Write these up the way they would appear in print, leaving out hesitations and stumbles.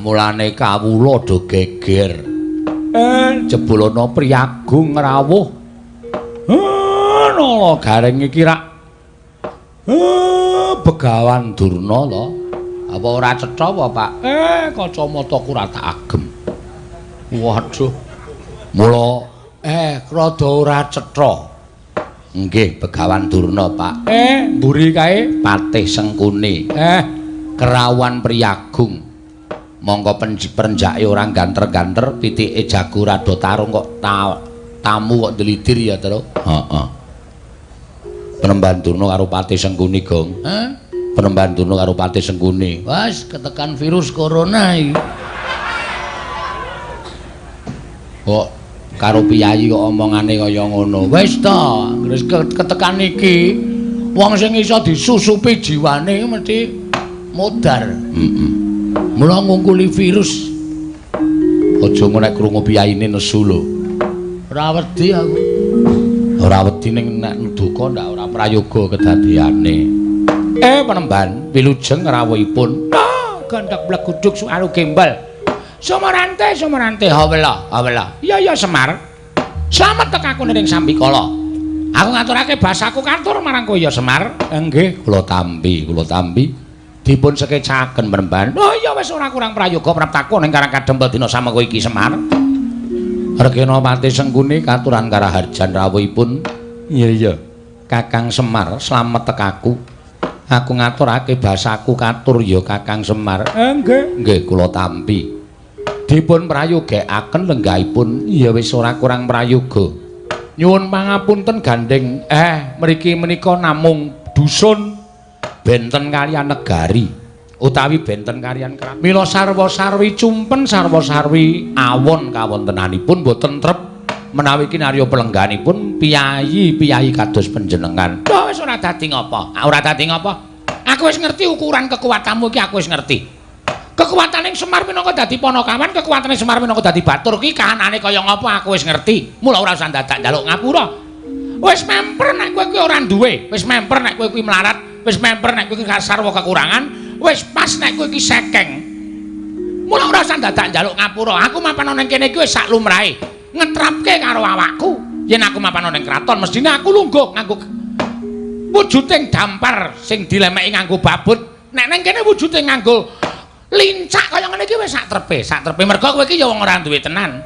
mulane kawula do geger. Jebulana Priyagung rawuh. Nala Gareng iki rak Begawan Durna to. Apa ora cetha apa, Pak? Kacamataku ora tak agem. Waduh. Mula rada ora cetha. Nggih, Begawan Durna, Pak. Mburi kae Patih Sengkuni. Kerawan Priyagung. Monggo penjake ora ganter-ganter, pitike jago rada tarung kok tamu kok delidir ya, Tru. Heeh. Penemban Durna karo Patih Sengkuni, Gong. Penemban Durna karo Patih Sengkuni. Wes ketekan virus corona iki. Kok karo piyayi kok omongane kaya ngono. Wis ta, wis ketekan iki wong sing iso disusupi jiwane mesti modar. Mula ngungkuli virus. Aja nek krungu piyayine nesu lho. Ora wedi aku. Ora wedi ning nek duka ndak ora prayoga kedadiane. Penemban wilujeng rawuhipun. Gandak bleguduk suaru gembal. Sumarante, hawela. Iya Semar. Slamet tekaku ning Sambikala. Aku ngaturake basaku katur marang kowe ya Semar. Nggih, kula tampi. Dipun sekecaken Penemban. Oh iya wis ora kurang prayoga praptaku ning Karang Kadempel dina samengko iki Semar. Regena Patih Sengkuni katuran karaharjan rawuhipun. Iya. Kakang Semar, slamet tekaku. Aku ngaturake basaku katur ya Kakang Semar. Nggih, kula tampi. Dipun prayogakaken lenggahipun ya wis ora kurang prayoga. Nyuwun pangapunten gandeng. Mriki menika namung dusun benten kaliyan negari utawi benten kaliyan keraton. Mila sarwa-sarwi cumpen sarwa-sarwi awon kawontenanipun boten trep menawi kinarya pelengganipun piyayi-piyayi kados panjenengan. Wis ora dadi ngapa? Ora dadi ngapa? Aku wis ngerti ukuran kekuatanmu iki, aku wis ngerti. Kekuatane Semar minangka dadi Panakawan, kekuatane Semar minangka dadi Batur ki kahanane kaya ngapa aku wis ngerti. Mula ora usah dadak njaluk ngapura. Wis memper nek kowe kuwi ora duwe, wis memper nek kowe kuwi melarat, wis memper nek kowe iki sarwa kekurangan, wis pas nek kowe iki sekeng. Mula ora usah dadak njaluk ngapura. Aku mapan ning kene iki wis sak lumrahe. Ngetrapke karo awakku. Yen aku mapan ning kraton mestine aku lungguh nganggo wujuding dampar sing dilemeki nganggo babut. Nek ning kene wujude nganggo lincak kaya ngene iki wis sak trepe. Mergo kowe iki ya wong ora duwe tenan.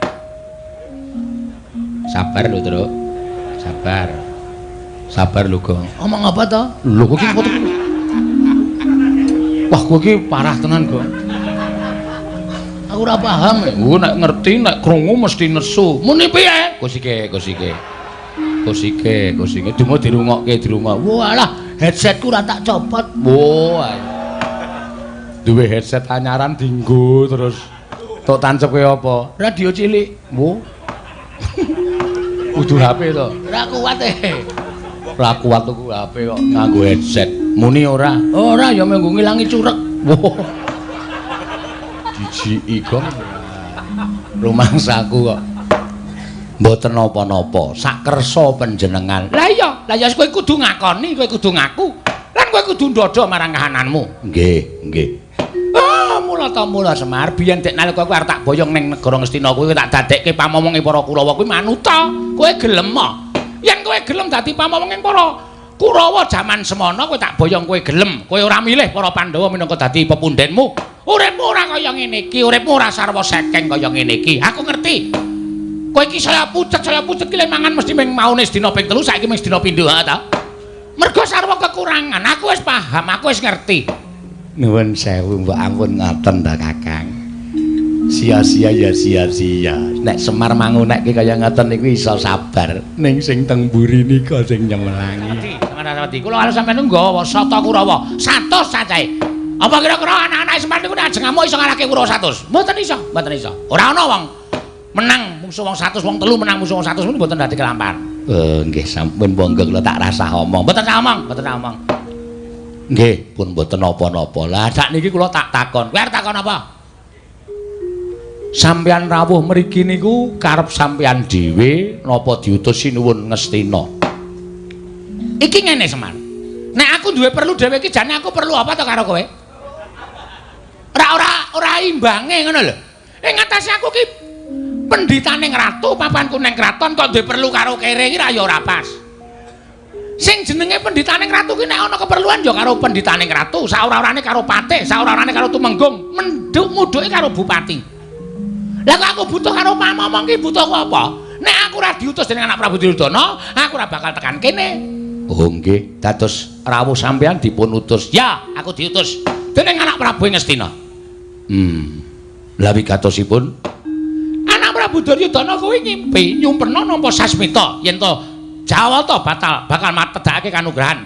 Sabar lho, Tru. Sabar lho, Gong. Omong apa to? Lho kowe iki foto. Wah, kowe iki parah tenan, Gong. Aku ora paham. Nek ngerti nek krungu mesti nesu. Muni piye? Kosike. Dumo dirungokke. Walah, headsetku ora tak copot. Wah. Duwe headset anyaran dienggo terus tok tancepke apa? Radio cilik. Wo. Kudu HP to. Ora kuat Ora kuat tuku HP kok nganggo headset. Muni ora? Ora ya mengko ngilangi curek. Wo. Dijiki Gong. Rumangsaku kok. Mboten napa-napa, sak kersa panjenengan. Lah iya kowe kudu ngakoni, kowe kudu ngaku. Lan kowe kudu ndodho marang kahananmu. Nggih. Mula Semar, biyen dek nalika kowe arep tak boyong ning negara Ngastina kowe tak dadekke pamomonge para Kurawa kuwi manuta. Kowe gelem mo. Yen kowe gelem dadi pamomonge para Kurawa jaman semana kowe tak boyong kowe gelem. Kowe ora milih para Pandhawa minangka dadi pepundenmu. Uripmu ora kaya ngene iki, uripmu ora sarwa sekeng kaya ngene iki. Aku ngerti. Kowe iki saya pucet ki mangan mesti ming maune sedina ping 3 saiki ming sedina pindho ta. Mergo sarwa kekurangan. Aku wis paham, aku wis ngerti. Nuwun sewu, mbok ampun ngoten ta Kakang. Sia-sia. Nek Semar mangunekke kaya ngoten niku iso sabar. Ning sing teng mburi nika sing nyemelangi. Sampeyan kula arep sampeyan nggawa Sata Kurawa 100 cacahe. Apa kira-kira anak-anak Semar niku nek ajeng amuk iso ngalahke Kurawa 100? Mboten iso. Ora ana wong menang musuh wong 100, wong 3 menang musuh wong 100 mboten dadi kelampar. Nggih sampun monggo kula tak rasah omong. Mboten tak omong. Nggih, pun mboten napa-napa. Lah sakniki kula tak takon. Kowe arep takon apa? Sampeyan rawuh mriki niku karep sampeyan dhewe napa diutus sinuwun Ngastina? Iki ngene Semar. Nek aku duwe perlu dhewe iki jane aku perlu apa to karo kowe? Ora ora imbange ngono lho. Ing ngatasi aku ki pendhitaning ratu papanku ning kraton kok duwe perlu karo kere iki ra ya ora pas. Sing jenenge pendhitaning ratu ki nek ana keperluan ya karo pendhitaning ratu, saora-orane karo patih, saora-orane karo tumenggung, menduk-muduke karo bupati. Lah kok aku butuh karo pamomong ki butuh apa? Nek aku ora diutus dening anak Prabu Duryudana, aku ora bakal tekan kene. Oh nggih, dados rawuh sampean dipun utus. Ya, aku diutus dening anak Prabu Ngastina. Lah wigatosipun anak Prabu Duryudana kuwi ngimpi nyumpena nampa Sasmita yen to Jawata bakal matedhake kanugrahan.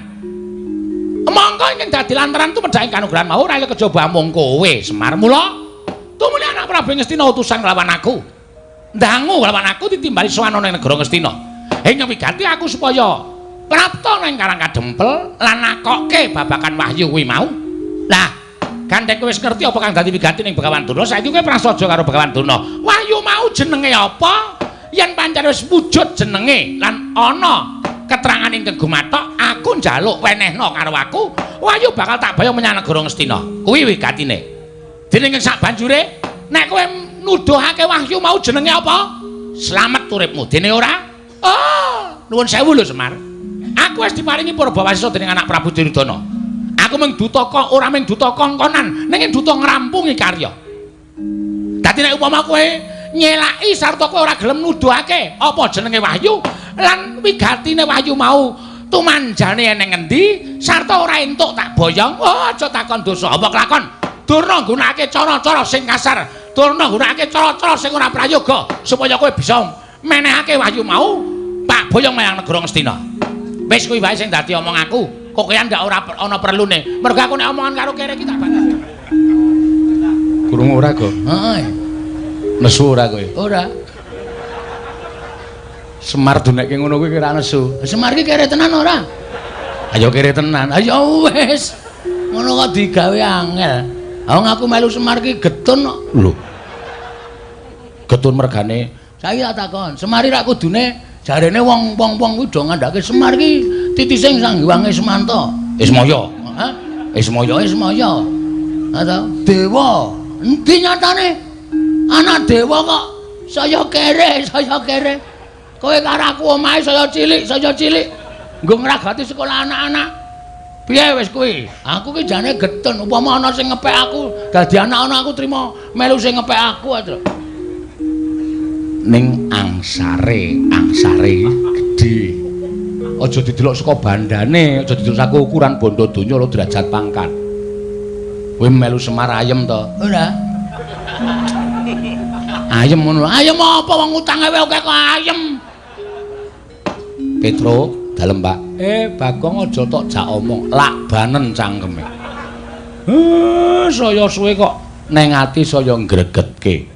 Monggo ing dadi lantaran tu medhake kanugrahan mau ora kejaba mung kowe Semar. Mula tumuli anak Prabu Ngastina utusan lawan aku. Ndangu lawan aku ditimbali sowan ning negara Ngastina. Ing wigati aku supaya prapta ning Karang Kadempel lan nakokke babakan wahyu kuwi mau. Lah, gandeng kowe wis ngerti apa kang dadi wigati ning Begawan Durna? Saiki kowe prasaja karo Begawan Durna. Wahyu mau jenenge apa? Yen pancen wis wujud jenenge lan ana keterangan ing kegumathok, aku njaluk wenehna karo aku, wahyu bakal tak bayang menyang negara Ngastina. Kuwi wigatine. Dening sak banjure, nek kowe nuduhake wahyu mau jenenge apa? Slamet uripmu. Dene ora? Oh, nuwun sewu lho Semar. Aku wis diparingi Purbawasisa dening anak Prabu Duryudana. Aku mung duta kok ora mung duta kongkonan, nanging duta ngrampungi karya. Dadi nek upama kowe nyelaki sarta kowe ora gelem nuduhake apa jenenge wahyu lan wigatine wahyu mau tumanjane eneng ngendi sarta ora entuk tak boyong, oh aja takon dosa apa kelakon. Durna nggunakake cara-cara sing kasar, Durna nggunakake cara-cara sing ora prayoga supaya kowe bisa menehake wahyu mau tak boyong menyang negara Ngastina. Wis kuwi wae sing dadi omong aku. Kokean ndak ora ana perlune. Mergo aku nek omongan karo kere iki tak bakal. Kurung ora, Go? Heeh. Nesu ora kowe? Ora. Semar dunekke ngono kuwi kira nesu. Semar ki kere tenan ora? Ayo kere tenan. Ayo wis. Ngono kok digawe angel. Wong aku melu Semar ki getun kok. Lho. Getun mergane. Saiki tak takon, Semar ra kudune jarene wong-wong kuwi do ngandhake Semar ki titising sanggiwange Semanta. Ismaya. Hah? Ismaya. Ada dewa. Endi nyatane? Anak dewa kok saya kere. Kowe karo aku omahe saya cilik. Nggo ngragati sekolah anak-anak. Piye wis kuwi? Aku ki jane getun upama ana sing ngepek aku, dadi anak ana aku trima melu sing ngepek aku aja. Ning angsare gedhe. Aja didelok saka bandane, aja didelok saka ukuran bondo donya lho derajat pangkat. Kowe melu Semar ayem to? Ora. Ayem ngono. Ayem apa wong utange wae akeh kok ayem. Petro, dalem, Pak. Bagong aja tok jak omong, lakbanen cangkeme. Saya suwe kok neng ati saya ngregetke.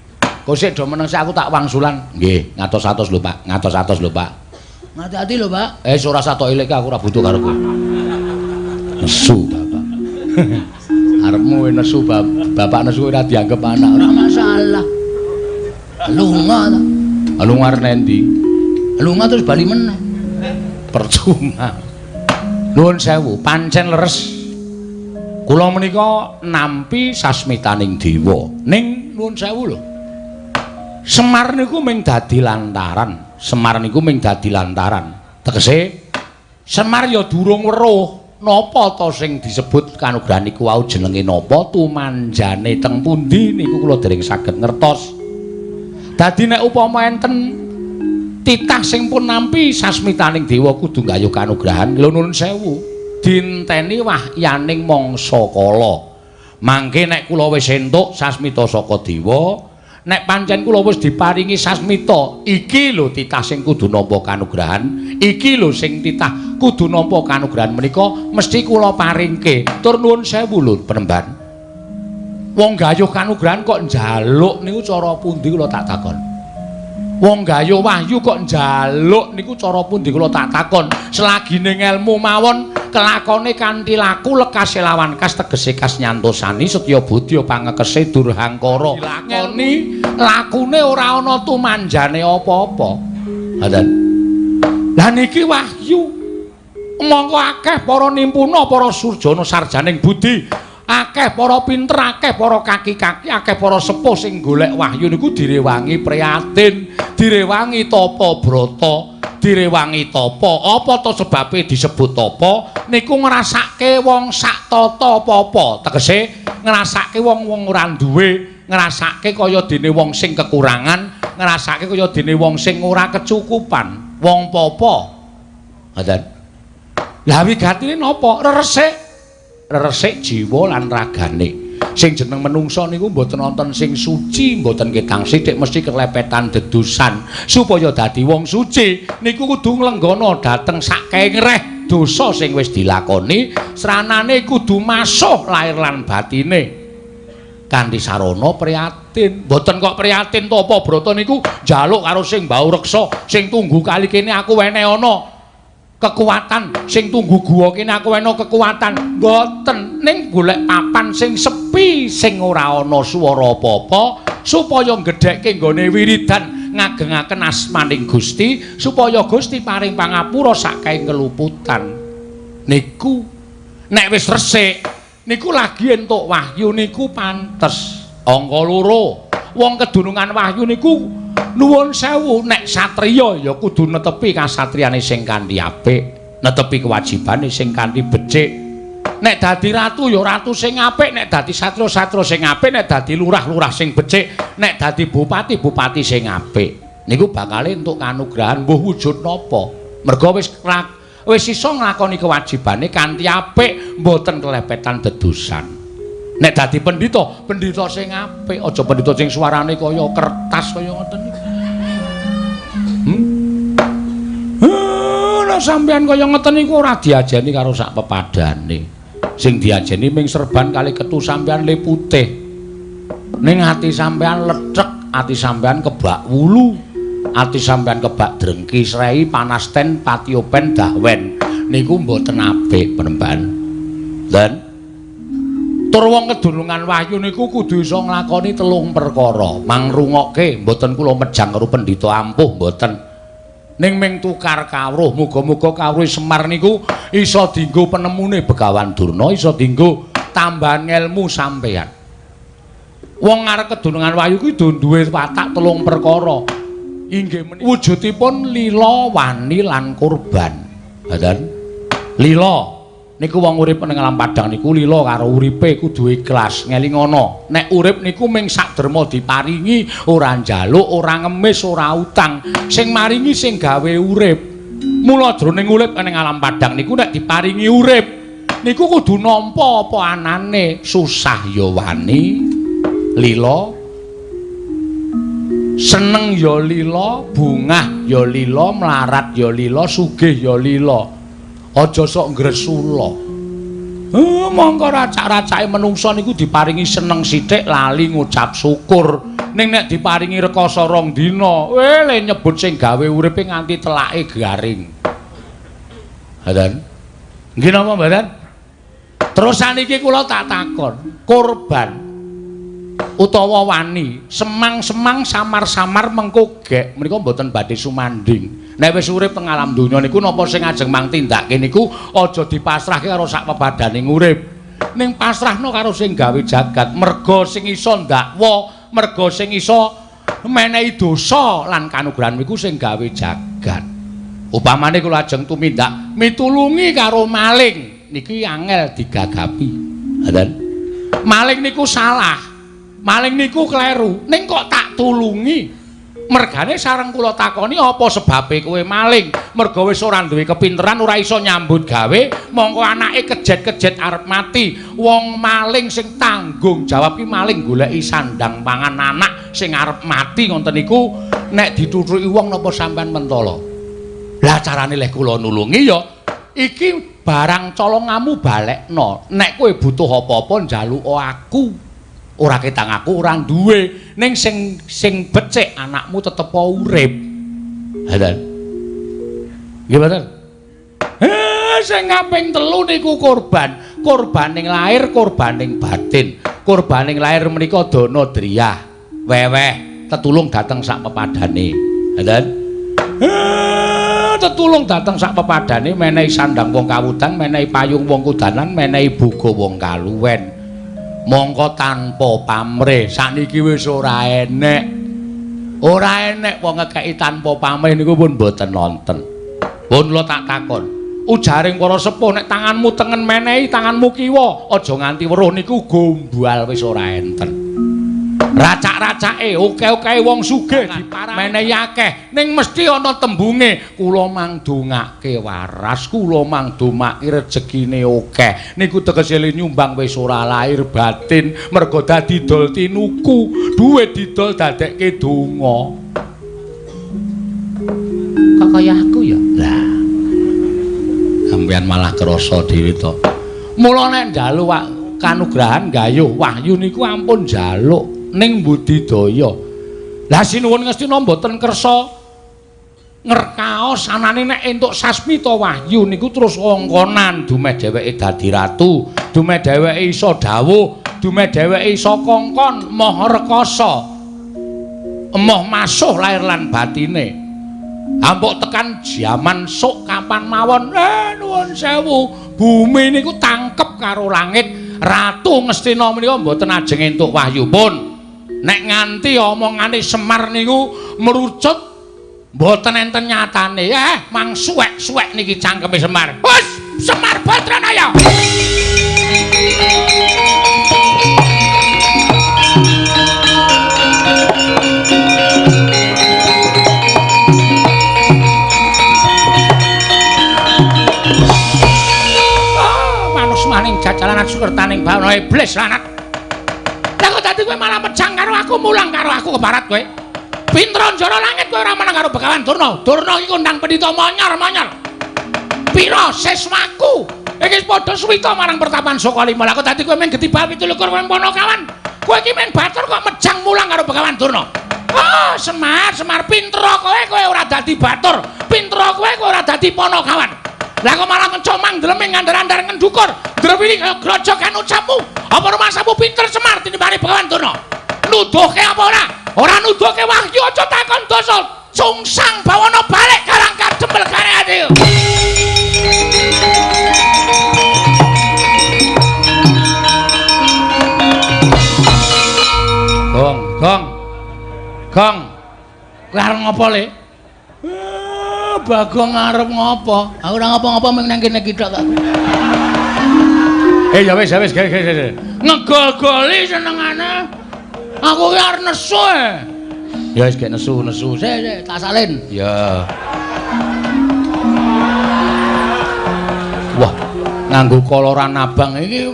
Kok sik do meneng aku tak wangsulan. Nggih, ngatos-atos lho, Pak. Ngatos-atos lho, Pak. Ngati-ati lho, Pak. Ora satok elek aku ora butuh karo kowe. Nesu, Bapak. Arepmu nesu, Bapak nesu ora dianggep anak, ora masalah. Lunga ta? Lunga nendi? Lunga terus bali meneh. Percuma. Nuwun sewu, pancen leres. Kula menika nampi sasmitaning dewa. Ning nuwun sewu lho. Semar niku mung dadi lantaran. Tegese Semar ya durung weruh napa ta sing disebut kanugrahan niku wau jenenge napa, tumanjane teng pundi niku kula dereng saged ngertos. Dadi nek upama enten titah sing pun nampi sasmitaning dewa kudu nggayuh kanugrahan. Lho nuwun sewu, dinteni wahyaning mangsa kala. Mangke nek kula wis entuk sasmita saka dewa, nek pancen kula wis diparingi sasmita, iki lho titah sing kudu nampa kanugrahan, iki lho sing titah kudu nampa kanugrahan menika mesti kula paringke. Tur nuwun sewu lho Penemban. Wong gayuh kanugrahan kok njaluk niku cara pundi kula tak takon. Wong gayuh wahyu kok njaluk niku cara pundi kula tak takon. Selagine ngelmu mawon kelakone kanthi laku lekase lawan kas tegese kas nyantosani setya budya pangekese durhangkara. Lakoni lakune ora ana tumanjane apa-apa. Ngoten. Lah niki wahyu. Mongko akeh para nimpuna para surjana sarjaning budi akeh para pinter, akeh para kaki-kaki, akeh para sepuh sing golek wahyu niku direwangi priyatin, direwangi tapa brata, direwangi tapa. Apa to sebabe disebut tapa? Niku ngrasake wong sak tata apa-apa. Tegese ngrasake wong-wong ora duwe, ngrasake kaya dene wong sing kekurangan, ngrasake kaya dene wong sing ora kecukupan. Wong apa? Ngoten. Lah wigatine napa? Resik jiwa lan ragane. Sing jeneng menungsa niku mboten wonten sing suci, mboten ketang sithik mesti kelepetan dedusan. Supaya dadi wong suci niku kudu nglenggana dhateng saking reh dosa sing wis dilakoni, sranane kudu masuh lair lan batine. Kanthi sarana priyatin. Mboten kok priyatin to apa brata niku njaluk karo sing mbau reksa, sing tunggu kali kene aku wene ana kekuatan, sing tunggu guwa kene aku ana kekuatan. Mboten, ning golek papan sing sepi, sing ora ana swara apa-apa supaya gedhekke nggone wiridan ngagengaken asmaning Gusti, supaya Gusti paring pangapura saking keluputan. Niku nek wis resik niku lagi entuk wahyu niku pantes. Angka 2. Wong kedunungan wahyu niku nuwun sewu, nek satriya ya kudu netepi kasatriyane sing kanthi apik, netepi kewajibane sing kanthi becik. Nek dadi ratu ya ratu sing apik, nek dadi satriya sing apik, nek dadi lurah sing becik, nek dadi bupati sing apik. Niku bakal entuk kanugrahan mbuh wujud napa. Merga wis iso nglakoni kewajibane kanthi apik, mboten kelepetan dedusan. Nek dadi pendhita sing apik, aja pendhita sing suarane kaya kertas kaya ngoten niku. Nek sampean kaya ngoten niku ora diajeni karo sak pepadane. Sing diajeni ming serban kali ketu sampean le putih. Ning ati sampean lecek, ati sampean kebak wulu, ati sampean kebak drengki srei panasten patiopen dahwen. Niku mboten apik penemban. Dan tur wong kedunungan wahyu niku kudu iso nglakoni 3 perkara. Mangrungokke, mboten kula mejang karo pendhita ampuh mboten. Ning ming tukar kawruh, muga-muga kawruh Semar niku iso dienggo penemune Begawan Durna, iso dienggo tambahan ilmu sampeyan. Wong arep kedunungan wahyu kuwi duwe watak 3 perkara. Inggih menika wujudipun lila, wani lan kurban. Ngoten. Lila niku wong urip ning alam padang niku lila karo uripe kudu ikhlas ngelingono. Nek urip niku ming sakderma diparingi, ora njaluk, ora ngemis, ora utang. Sing maringi sing gawe urip. Mula jroning urip ning alam padang niku nek diparingi urip niku kudu nampa apa anane, susah ya wani, lila, seneng ya lila, bungah ya lila, melarat ya lila, sugih ya lila. Aja sok ngresula. Mongko racak-racake menungsa niku diparingi seneng sithik lali ngucap syukur. Ning nek diparingi rekoso 2 dina, le nyebut sing gawe uripe nganti telake garing. Ngoten. Nggih napa mboten? Terus saniki kula tak takon, kurban utawa wani, semang-semang samar-samar mengko gek menika mboten badhe sumanding. Nek wis urip teng alam donya niku napa sing ajeng mang tindakke niku aja dipasrahke karo sak pepadaning urip. Ning pasrahno karo sing gawe jagat, merga sing iso ndakwa, merga sing iso menehi dosa lan kanugrahan niku sing gawe jagat. Upamane kula ajeng tumindak mitulungi karo maling niki angel digagapi. Ngoten. Maling niku salah. Maling niku kleru, ning kok tak tulungi. Mergane sareng kula takoni apa sebabe kowe maling? Merga wis ora duwe kepinteran, ora iso nyambut gawe, mongko anake kejet-kejet arep mati. Wong maling sing tanggung jawab ki maling goleki sandang pangan anak sing arep mati ngoten niku nek ditutuki wong napa sampean mentala. Lah carane leh kula nulungi ya iki barang colongamu balekno. Nek kowe butuh apa-apa njaluk aku. Ora ketang aku ora duwe, ning sing becik anakmu tetep urip. Ngoten. Nggih mboten? Sing kaping 3 niku kurban. Kurbaning lahir, kurbaning batin. Kurbaning lahir menika dana driyah, weweh, tetulung dateng sak pepadane. Ngoten. Tetulung dateng sak pepadane menehi sandang wong kawudan, menehi payung wong kudanan, menehi buga wong kaluwen. Mongko tanpa pamrih sakniki wis ora enek. Ora enek wong ngekeki tanpa pamrih niku pun mboten nonton. Pun kula tak takon. Ujaring para sepuh nek tanganmu tengen menehi tanganmu kiwa, aja nganti weruh niku gombal wis ora enten. Racak-racake oke-oke wong sugih menehi akeh ning mesti ana tembunge kula mangdongake waras, kula mangdomake rezekine akeh. Niku tegese nyumbang wis ora lahir batin, mergo dadi dol tinuku, duwe didol dadekke donga. Kok kaya aku ya? Lah. Sampeyan malah krasa dhewe to. Mula nek njaluk kanugrahan gayuh wahyu niku ampun njaluk ning budidaya. Lah sinuwun Ngastina mboten kersa ngerkaos anane nek entuk sasmita wahyu niku terus wongkonan dumeh dheweke dadi ratu, dumeh dheweke iso dawuh, dumeh dheweke iso kongkon maha rekasa. Emoh masuh lair lan batine. Ampuk tekan jaman sok kapan mawon nuwun sewu bumi niku tangkep karo langit. Ratu Ngastina menika mboten ajeng entuk wahyu pun. Nek nganti omongane Semar niku merucut mboten enten nyatane. Mang suwek-suwek niki cangkeme Semar. Wes, Semar Badranaya. Manus maning jajalanan sukertaning bawah iblis lanat. Dadi kowe malah mejang karo aku, mulang karo aku ke barat kowe. Pintra njara langit kowe ora meneng karo Begawan Durna. Durna iki kondang pendhita monyor-monyor. Pira siswaku iki padha suwita marang pertapan Sokalima. Lah kok dadi kowe men getibal 17 wong Ponokawan. Kowe iki men batur kok mejang mulang karo Begawan Durna. Oh, Semar pintra kowe ora dadi batur. Pintra kowe ora dadi Ponokawan. Lah kok malah mencomang dleming ngandar-andar ngendukur. Drewili grojokan ucapmu. Apa rumasamu pinter Semar tinimbang Begawan Durna? Nuduhke apa ora? Ora nuduhke wahyu aja takon dosa. Cungsang bawana balik karang kadempel kare ati. Gong. Kowe arep ngopo, Le? Bagong arep ngopo? Aku ora ngopo-ngopo mung nang kene kithok kok. Ya wis. Ngegol-goli senengane. Aku ki arep nesu. Ya wis gek nesu. Sik, tak salin. Ya. Wah, nganggo koloran abang iki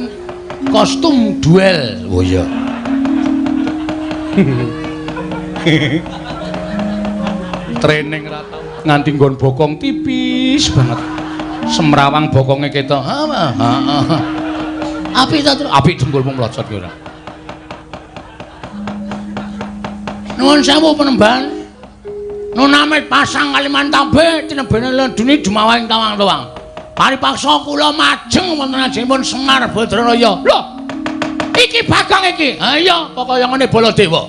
kostum duel. Oh iya. Training ra tau nganti nggon bokong tipis banget. Semrawang bokonge ketok. Apik ta, Tru? Apik jempulmu mlocot ki ora. Nuwun sewu penemban. Nunamit pasang Kalimantan B tinebene Lenduni dumawahing tawang-tawang. Paripaksa kula majeng wonten ajengipun Semar Badranaya. Lho. Iki Bagong iki. Ha iya, kaya ngene Baladewa.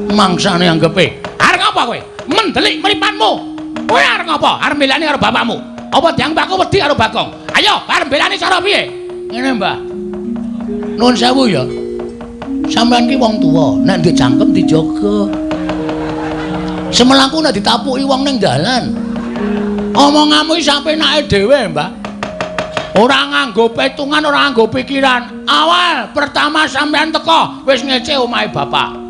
Mangsane anggepe. Arep ngapa kowe? Mendelik mripatmu. Kowe arep ngapa? Arep mbelani karo bapakmu. Apa diangbaku wedi karo Bagong? Ayo, arep mbelani cara piye? Ngene, Mbah. Nuwun sewu ya. Sampeyan ki wong tuwa, nek ndek cangkem dijaga. Semelaku nek ditapuki wong ning dalan. Omonganmu iki sapenake dhewe, Mbah. Ora nganggo petungan, ora nganggo pikiran. Awal pertama sampeyan teko wis ngece omahe bapak.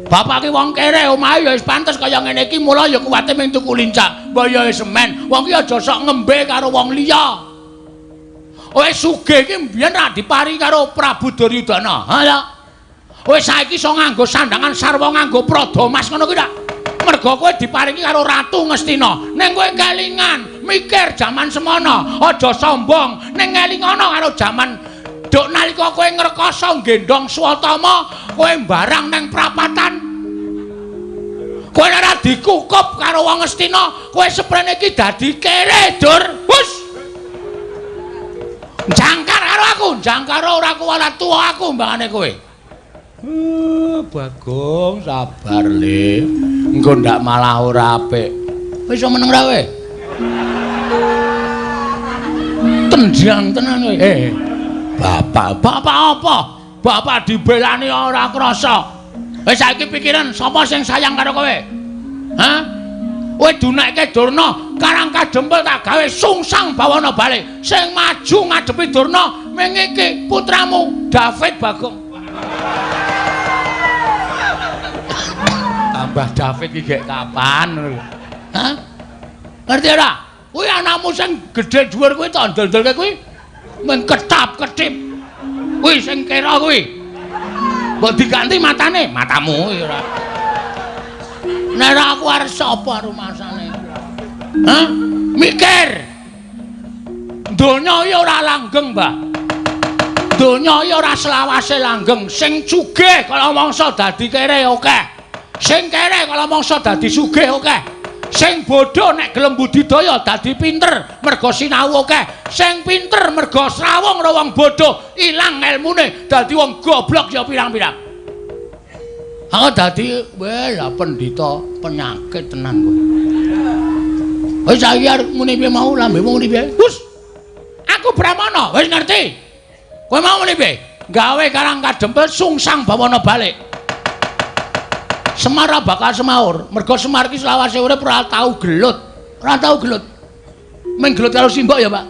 Bapak ki wong kere, omahe ya wis pantes kaya ngene iki, mula ya kuwate ming tuku lincah, mbayahe semen. Wong ki aja sok ngembe karo wong liya. Wis sugih ki mbiyen ra dipari karo Prabu Duryudana. Ha ya. Wis saiki iso nganggo sandangan sarwa nganggo pradamas ngono kuwi ta. Mergo kowe diparingi karo Ratu Ngastina. Ning kowe kelingan mikir jaman semono, aja sombong. Ning ngelingana karo jaman duk nalika kowe ngrekoso nggendong Swatama, kowe mbarang nang prapatan. Kowe ora dikukup karo wong Ngastina, kowe seprene iki dadi kere, Dur. Wus. Jangkar karo aku, jangkar ora kuwala tuwa aku mbangane kowe. Bagong sabar, Le. Engko ndak malah ora apik. Wis iso meneng ra kowe? Tendang tenan kowe. Bapak apa? Bapak dibelani ora krasa. Wis saiki pikiran sapa sing sayang karo kowe? Hah? Kowe dunekke Durna, Karang Kadempel tak gawe sungsang bawana bali. Sing maju ngadepi Durna ming iki putramu David Bagong. Tambah David iki gek kapan? Hah? Ngerti ora? Kuwi anakmu sing gedhe dhuwur kuwi to ndel-ndelke kuwi men ketap-ketip. Kuwi sing kira kuwi. Mbok diganti matane, matamu ora. Nek aku arep sapa rumasane? Hah? Mikir. Donya ya ora langgeng, Mbah. Donya ya ora selawase langgeng. Sing sugih kala mangsa dadi kere akeh. Sing kere kala mangsa dadi sugih akeh. Sing bodho nek gelem budidaya dadi pinter merga sinau akeh. Sing pinter merga srawung karo wong bodho ilang elmune dadi wong goblok ya pirang-pirang. Aku dadi lah pendhita penyakit tenan kowe. Wis saiki arep muni piye mau lambemu muni piye? Hus. Aku Brahmana, wis ngerti. Kowe mau muni piye? Gawe Karang Kadempel sungsang bawana balik. Semar bakal semaur, mergo Semar ki selawase urip ora tau gelut. Ora tau gelut. Ming gelut karo simbok ya, Pak?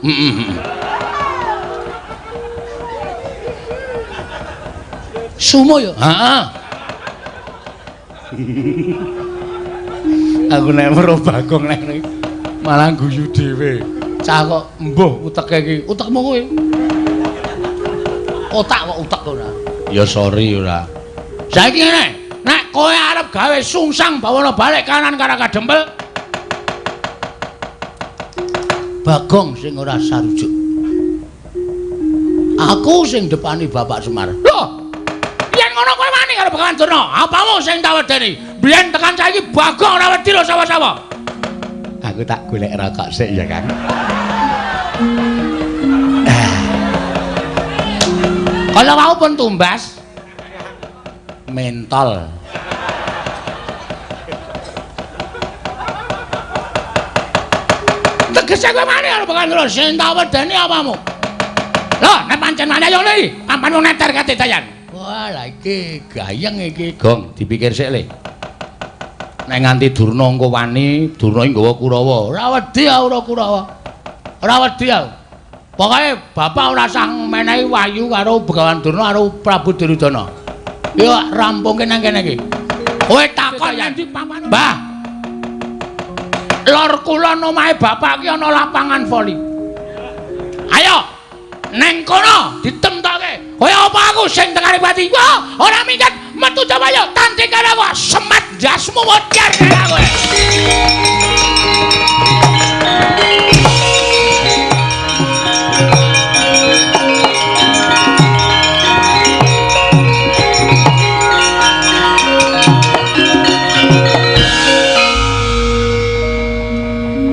Sumo ya? Heeh. Aku nek weruh Bagong nek malah guyu dhewe. Cah kok mbuh uteke iki. Utekmu kowe. Otak kok utek ora. Ya sorry ora. Saiki ngene. Nek kowe arep gawe sungsang bawana balik kanan Karang Kadempel, Bagong sing ora sarujuk. Aku sing depani Bapak Semar. Loh, yen ngono kowe wani karo Begawan Durna, apamu sing tak wedeni? Biyen tekan saiki Bagong ora wedi lho sapa-sapa. Aku tak golek rokok sik ya, Kang. Kalau mau pun tumbas mentol. Tegese kowe mani karo Begawan Durna, sing tak wedeni apamu? Loh, nek pancen mani ayo li, pampanmu neter kate dayan. Wah, lah iki gayeng iki, Gong, dipikir sik le. Nek nganti Durna engko wani, Durna nggawa Kurawa. Ora wedi ora Kurawa. Ora wedi aku. Pokoke bapak ora sang menehi wayu karo Begawan Durna karo Prabu Duryudana. Yo rampungke nang kene iki. Kowe takon endi pampane? Mbah. Lor kulon omahe bapak ki ana lapangan voli. Ayo. Neng kono ditemtoke. Kaya apa aku sing tekani pati? Wah, ora minggat metu Jawaya tanti karawa semat jasmu modar karo kowe.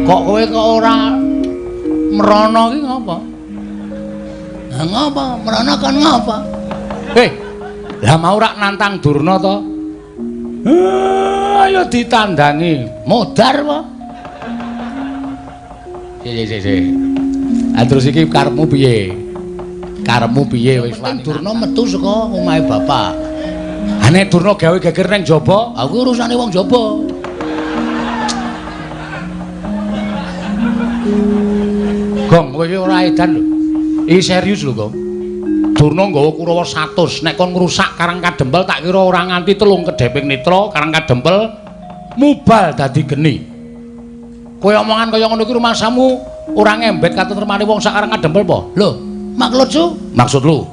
Kok kowe kok ora merana ki ngapa? Lah ngapa? Merana kan ngapa? Lah mau rak nantang Durna to? Ayo ditandangi. Modar apa? Terus iki karepmu piye? Karepmu piye wis wani Durna metu saka omahe bapak. Nek Durna gawe geger ning jaba, aku urusane wong jaba. Gong, kowe iki ora edan lho. Iki serius lho, Gong. Durna nggawa Kurawa 100. Nek kon ngrusak Karang Kadempel tak kira ora nganti 3 kedheping netra, Karang Kadempel mubal dadi geni. Kowe omongan kaya ngono iki rumasamu ora ngembet katetremane wong sak Karang Kadempel apa? Lho, maksud lu?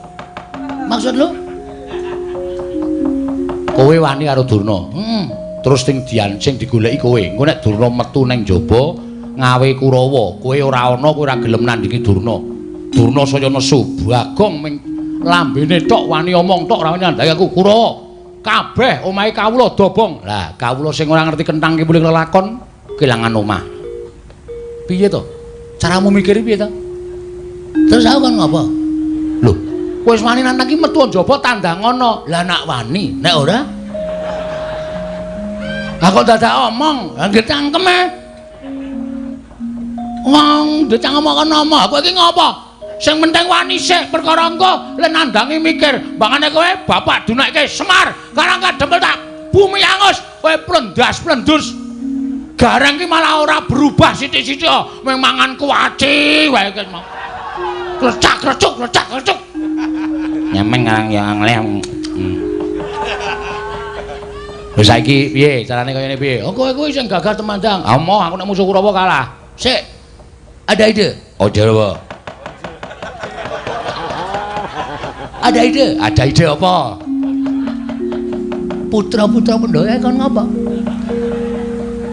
Maksud lu? Kowe wani karo Durna. Terus sing digoleki kowe. Engko nek Durna metu ning jaba ngawe Kurawa, kowe ora ana, kowe ora gelem nandingi Durna. Durna saya nesu, Bagong ming lambene tok wani omong tok ora nyandhaki aku Kurawa. Kabeh omahe kawula dobong. Lah, kawula sing ora ngerti kentang ki mulih lelakon kelangan omah. Piye to? Caramu mikir piye to? Terus aku kan ngapa? Lho, kowe wis wani nantang ki metu njaba tandang ana. Lah nak wani, nek ora? Aku dadak omong, anggere cangkeme. Wong ndecang omong-omong, kowe iki ngapa? Sing penting wani sik perkara engko len nandangi mikir. Bangane kowe bapak dunekke Semar, karang kadempel tak bumi angus, kowe plendas-plendus. Gareng ki malah ora berubah sithik-sithik, mung mangan kuwaci wae ki mau. Klecak-klecuk. Nyemeng karang yang lem. Wis saiki piye carane kaya ngene piye? Oh kowe kuwi sing gagal temandang. Omo aku nek musuh Kurawa kalah. Sik. Ada ide? Aja apa? Ada ide? Ada ide apa? Putra-putra Pandhawa kon ngapa?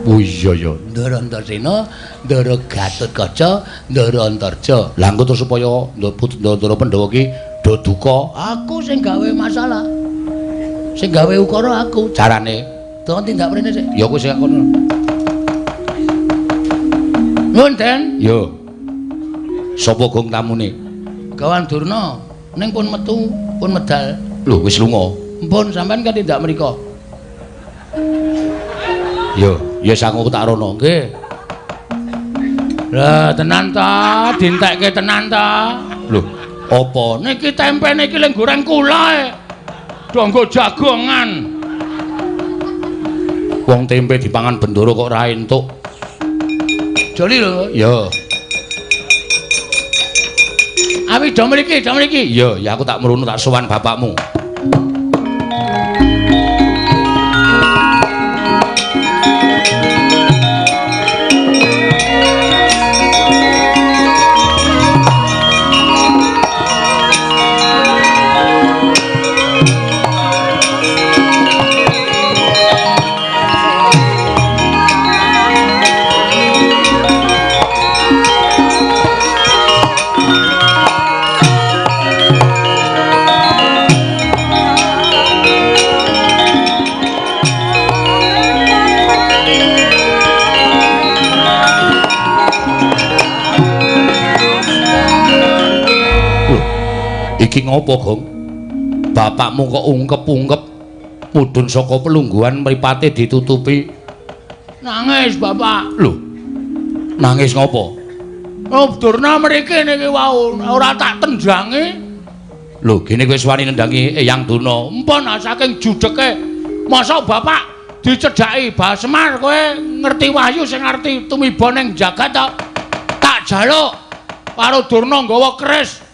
Oh iya ya. Ndara Antarsena, Ndara Gatotkaca, Ndara Antarja. Lah engko terus supaya Ndara Pandhawa ki do duka, aku sing gawe masalah. Sing gawe ukara aku. Carane to tindak mrene sik. Ya kowe sing kono. Nuwun, Den. Yo. Sapa gong tamune? Gawan Durna. Ning pun metu, pun medal. Lho, wis lunga. Mpun sampean kan tindak mriko. Yo, ya sangu tak rono, nggih. Lah tenan ta, dintekke tenan ta. Lho, apa niki tempe niki leng goreng kulae. Donggo jagongan. Wong tempe dipangan Bendoro kok ora entuk. Joli lho. Ya. Awi do mriki. Ya aku tak mrono tak sowan bapakmu. Iki ngopo, Gong? Bapakmu kok ungkep-ungkep mudhun saka pelungguhan mripate ditutupi. Nangis, Bapak. Lho. Nangis ngopo? Oh, Durna mriki niki wau ora tak tendhangi. Lho, gene kowe wani nendangi Eyang Durna. Empun saking judeke. Masa Bapak dicedhaki Bal Semar kowe ngerti wahyu sing ngerti tumiba ning jagat to. Tak jaluk karo Durna nggawa keris.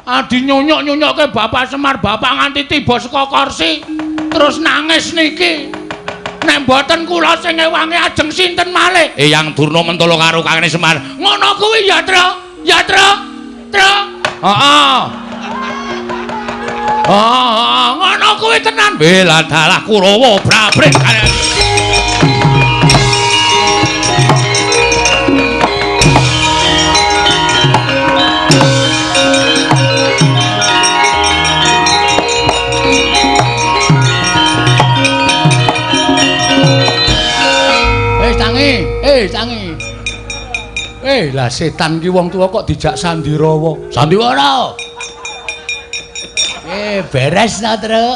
Adi nyonyok-nyonyokke Bapak Semar, Bapak nganti tiba saka kursi terus nangis niki. Nek mboten kula sing ngewangi ajeng sinten malih? Eyang Durna mentolo karo Kangane Semar. Ngono kuwi ya, Tru? Ya, Tru? Tru? Heeh. Oh, ngono kuwi tenan. Bela dalah Kurawa brabrik. Sangi. Lah setan ki wong tuwa kok dijak sandiwara. Sandiwara. Beres ta, Tru.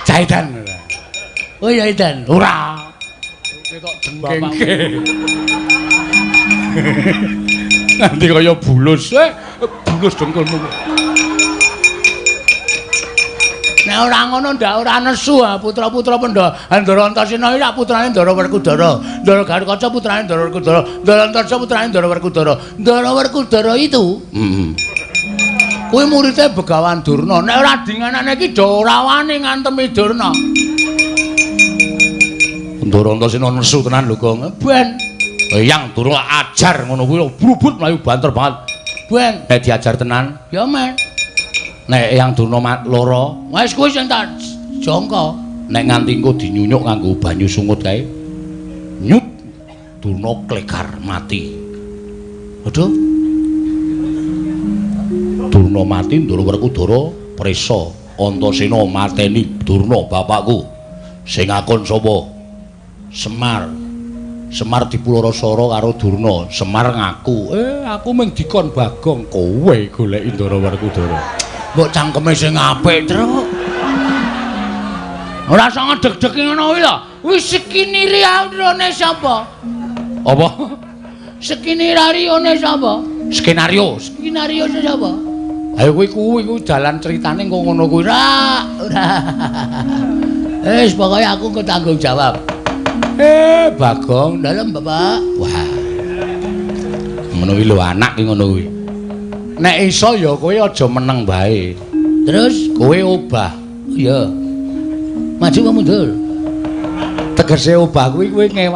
Jaidan. Oh ya Idan, ora. Ketok jengkengke. Nanti kaya bulus, bulus dengkulmu. Nek ora ngono ndak ora nesu putra-putra Pandhawa. Ndara Antarsena iki putrane Ndara Werkudara. Ndara Gatotkaca putrane Ndara Werkudara. Ndara Antarja putrane Ndara Werkudara. Ndara Werkudara itu kuwi muridé Begawan Durna. Nek ora dinganane iki do ora wani ngantemi Durna. Ndara Antarsena nesu tenan lho, Gong. Ben. Eyang Durna ajar ngono kuwi brubut mlayu banter banget. Ben, nek diajar tenan, ya men. Nek Eyang Durna lara, wis kuwi sing tak jangka. Nek nganti engko dinyunyuk nganggo banyu sungut kae. Nyut Durna klekar mati. Aduh. Durna mati, Ndara Werkudara prisa Antasena mateni Durna bapakku. Sing ngakon sapa? Semar. Semar dipularasara karo Durna. Semar ngaku, aku mung dikon Bagong, kowe goleki Ndara Werkudara. Mbok cangkeme sing apik, Tru. Ora usah ngedeg-degi ngono kuwi lho. Wis iki niri Indonesia apa? Apa? Skenarione sapa? Skenario sapa? Ayo kuwi dalan critane kok ngono kuwi. Ora. Wis pokoke aku kok tanggung jawab. Bagong dalem Bapak. Wah. Ngono kuwi lho anak ki ngono kuwi. Nek iso ya kowe aja meneng bae. Terus kowe obah. Iya. Maju apa mundur? Tegese obah kuwi kowe